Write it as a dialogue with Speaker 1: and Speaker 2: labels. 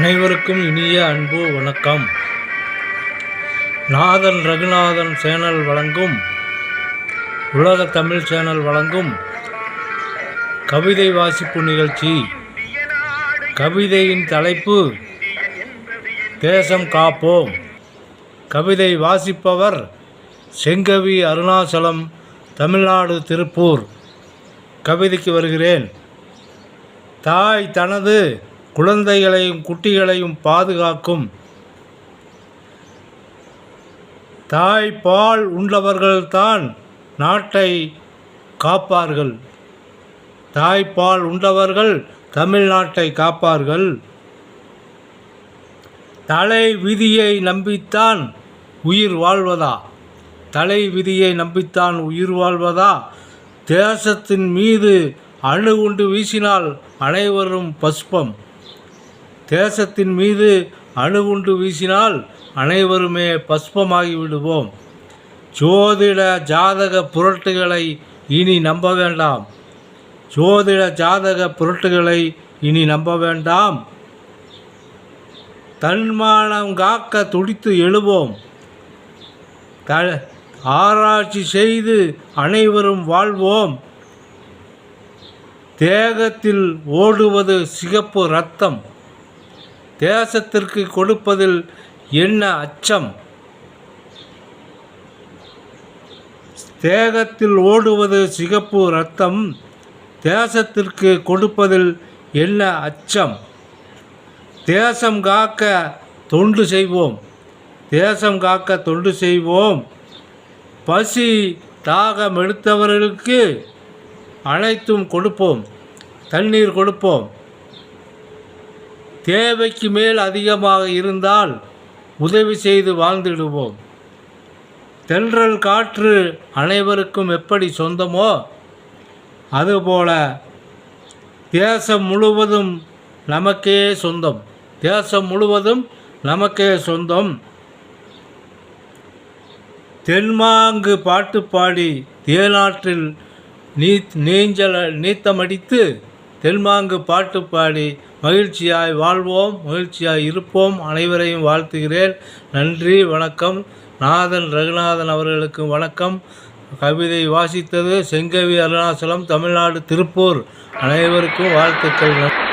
Speaker 1: அனைவருக்கும் இனிய அன்பு வணக்கம். நாதன் ரகுநாதன் சேனல் வழங்கும் உலக தமிழ் சேனல் வழங்கும் கவிதை வாசிப்பு நிகழ்ச்சி. கவிதையின் தலைப்பு தேசம் காப்போம். கவிதை வாசிப்பவர் செங்கவி அருணாசலம், தமிழ்நாடு, திருப்பூர். கவிதைக்கு வருகிறேன். தாய் தனது குழந்தைகளையும் குட்டிகளையும் பாதுகாக்கும். தாய்ப்பால் உண்டவர்கள்தான் நாட்டை காப்பார்கள். தாய்ப்பால் உண்டவர்கள் தமிழ்நாட்டை காப்பார்கள். தலை விதியை நம்பித்தான் உயிர் வாழ்வதா? தலை விதியை நம்பித்தான் உயிர் வாழ்வதா? தேசத்தின் மீது அணுகுண்டு வீசினால் அனைவரும் பஸ்பம். தேசத்தின் மீது அணுகுண்டு வீசினால் அனைவருமே பஸ்பமாகி விடுவோம். ஜோதிட ஜாதக புரட்டுகளை இனி நம்ப வேண்டாம். ஜோதிட ஜாதக புரட்டுகளை இனி நம்ப வேண்டாம். தன்மானம் காக்க துடித்து எழுவோம். ஆராய்ச்சி செய்து அனைவரும் வாழ்வோம். தேகத்தில் ஓடுவது சிகப்பு இரத்தம். தேசத்திற்கு கொடுப்பதில் என்ன அச்சம்? தேகத்தில் ஓடுவது சிகப்பு இரத்தம். தேசத்திற்கு கொடுப்பதில் என்ன அச்சம்? தேசம் காக்க தொண்டு செய்வோம். தேசம் காக்க தொண்டு செய்வோம். பசி தாகம் எடுத்தவர்களுக்கு அனைத்தும் கொடுப்போம். தண்ணீர் கொடுப்போம். தேவைக்கு மேல் அதிகமாக இருந்தால் உதவி செய்து வாழ்ந்திடுவோம். தென்றல் காற்று அனைவருக்கும் எப்படி சொந்தமோ அதுபோல தேசம் முழுவதும் நமக்கே சொந்தம். தேசம் முழுவதும் நமக்கே சொந்தம். தென்மாங்கு பாட்டு பாடி தேனாற்றில் நீத்தமடித்து தென்மாங்கு பாட்டு பாடி மகிழ்ச்சியாய் வாழ்வோம், மகிழ்ச்சியாய் இருப்போம். அனைவரையும் வாழ்த்துகிறேன். நன்றி, வணக்கம். நாதன் ரகுநாதன் அவர்களுக்கு வணக்கம். கவிதை வாசித்தது செங்கவி அருணாசலம், தமிழ்நாடு, திருப்பூர். அனைவருக்கும் வாழ்த்துக்கள்.